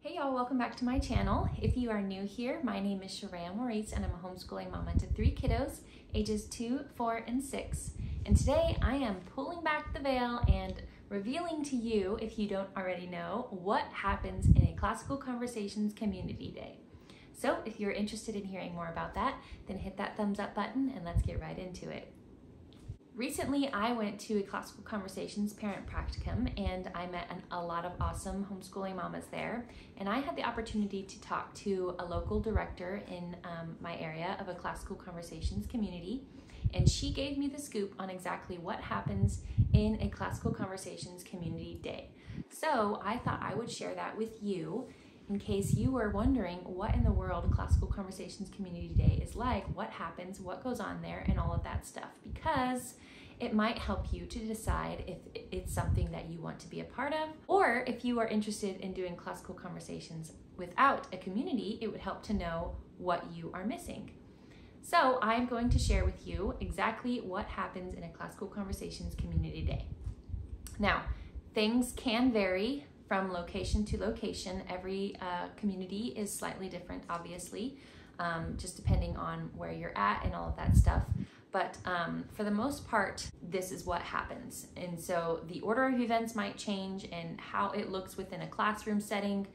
Hey y'all, welcome back to my channel. If you are new here, my name is Sharaya Maurice and I'm a homeschooling mama to 3 kiddos, ages 2, 4, and 6. And today I am pulling back the veil and revealing to you, if you don't already know, what happens in a Classical Conversations Community Day. So if you're interested in hearing more about that, then hit that thumbs up button and let's get right into it. Recently, I went to a Classical Conversations parent practicum and I met a lot of awesome homeschooling mamas there. And I had the opportunity to talk to a local director in my area of a Classical Conversations community. And she gave me the scoop on exactly what happens in a Classical Conversations Community Day. So I thought I would share that with you in case you were wondering what in the world Classical Conversations Community Day is like, what happens, what goes on there, and all of that stuff, because it might help you to decide if it's something that you want to be a part of, or if you are interested in doing classical conversations without a community, it would help to know what you are missing. So I'm going to share with you exactly what happens in a Classical Conversations Community Day. Now, things can vary from location to location. Every community is slightly different, obviously, just depending on where you're at and all of that stuff. But for the most part, this is what happens. And so the order of events might change, and how it looks within a classroom setting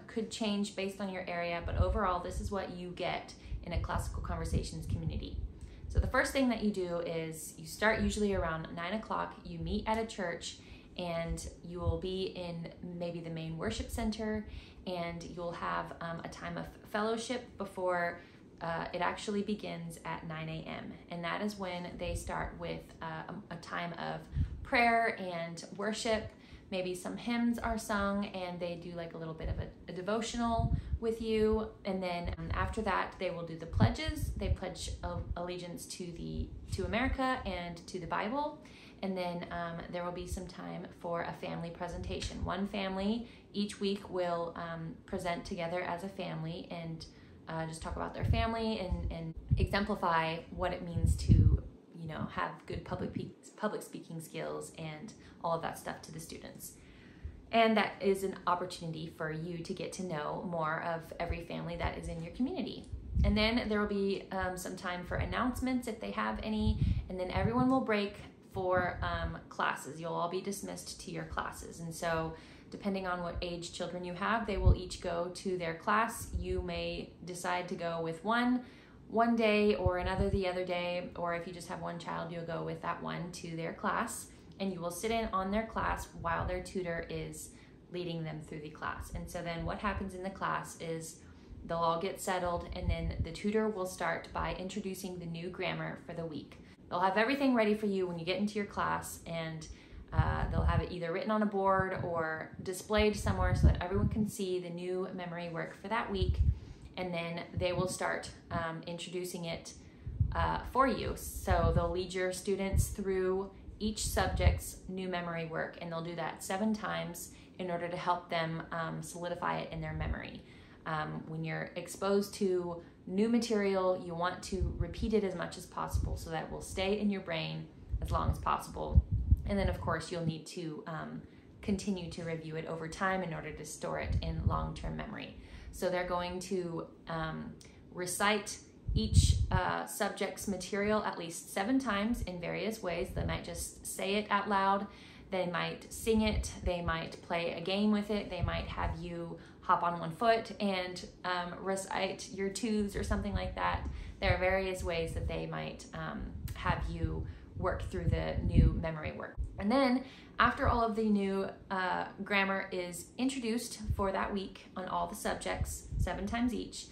could change based on your area. But overall, this is what you get in a Classical Conversations community. So the first thing that you do is you start usually around 9 o'clock. You meet at a church, and you will be in maybe the main worship center, and you'll have a time of fellowship before it actually begins at 9 a.m. And that is when they start with a time of prayer and worship. Maybe some hymns are sung, and they do like a little bit of a devotional with you. And then after that, they will do the pledges. They pledge allegiance to America and to the Bible. And then there will be some time for a family presentation. One family each week will present together as a family and just talk about their family and exemplify what it means to, you know, have good public speaking skills and all of that stuff to the students. And that is an opportunity for you to get to know more of every family that is in your community. And then there will be some time for announcements if they have any, and then everyone will break for classes. You'll all be dismissed to your classes. And so depending on what age children you have, they will each go to their class. You may decide to go with one day or another the other day, or if you just have one child, you'll go with that one to their class, and you will sit in on their class while their tutor is leading them through the class. And so then what happens in the class is they'll all get settled, and then the tutor will start by introducing the new grammar for the week. They'll have everything ready for you when you get into your class, and they'll have it either written on a board or displayed somewhere so that everyone can see the new memory work for that week. And then they will start introducing it for you. So they'll lead your students through each subject's new memory work, and they'll do that 7 times in order to help them solidify it in their memory. When you're exposed to new material, you want to repeat it as much as possible so that it will stay in your brain as long as possible. And then of course you'll need to continue to review it over time in order to store it in long-term memory. So they're going to recite each subject's material at least 7 times in various ways. They might just say it out loud, they might sing it, they might play a game with it, they might have you hop on one foot and recite your twos or something like that. There are various ways that they might have you work through the new memory work. And then after all of the new grammar is introduced for that week on all the subjects 7 times each,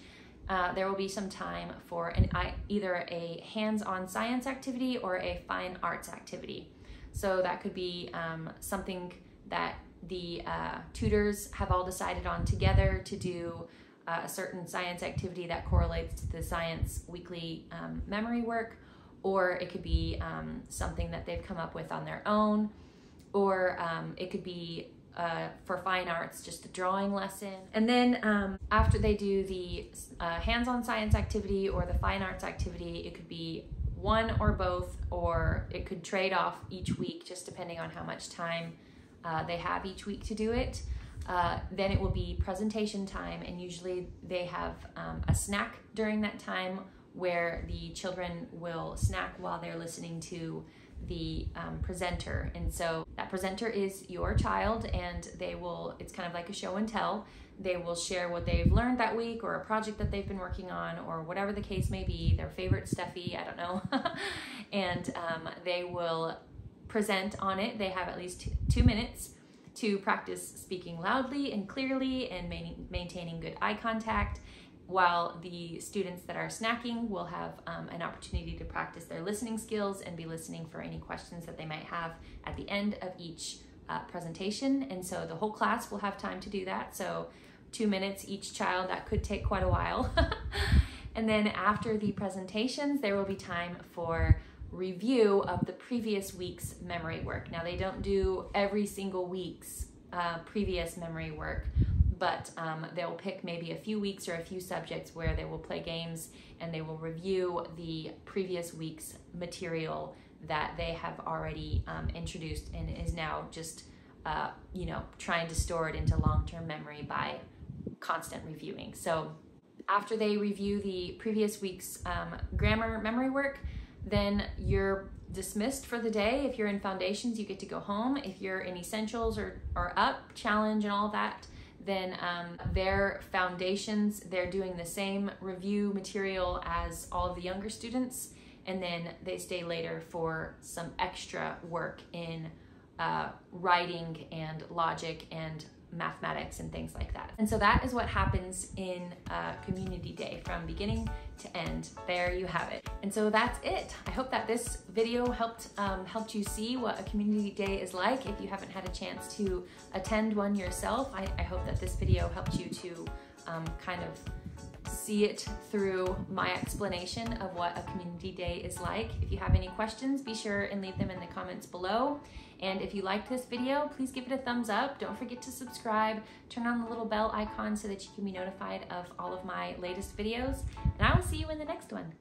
there will be some time for either a hands-on science activity or a fine arts activity. So that could be something that the tutors have all decided on together to do, a certain science activity that correlates to the science weekly memory work, or it could be something that they've come up with on their own, or it could be for fine arts, just a drawing lesson. And then after they do the hands-on science activity or the fine arts activity, it could be one or both, or it could trade off each week, just depending on how much time they have each week to do it. then it will be presentation time, and usually they have a snack during that time where the children will snack while they're listening to the presenter. And so that presenter is your child, and it's kind of like a show and tell. They will share what they've learned that week, or a project that they've been working on, or whatever the case may be, their favorite stuffy, I don't know. And they will present on it. They have at least 2 minutes to practice speaking loudly and clearly and maintaining good eye contact, while the students that are snacking will have an opportunity to practice their listening skills and be listening for any questions that they might have at the end of each presentation. And so the whole class will have time to do that. So 2 minutes each child, that could take quite a while. And then after the presentations, there will be time for review of the previous week's memory work. Now, they don't do every single week's previous memory work, but they'll pick maybe a few weeks or a few subjects where they will play games, and they will review the previous week's material that they have already introduced, and is now just trying to store it into long-term memory by constant reviewing. So after they review the previous week's grammar memory work, then you're dismissed for the day. If you're in foundations, you get to go home. If you're in essentials or up, challenge and all that, then their foundations, they're doing the same review material as all of the younger students, and then they stay later for some extra work in writing and logic and mathematics and things like that. And so that is what happens in Community Day from beginning to end. There you have it. And so that's it. I hope that this video helped you see what a Community Day is like. If you haven't had a chance to attend one yourself, I hope that this video helped you to kind of see it through my explanation of what a Community Day is like. If you have any questions, be sure and leave them in the comments below. And if you liked this video, please give it a thumbs up. Don't forget to subscribe. Turn on the little bell icon so that you can be notified of all of my latest videos. And I will see you in the next one.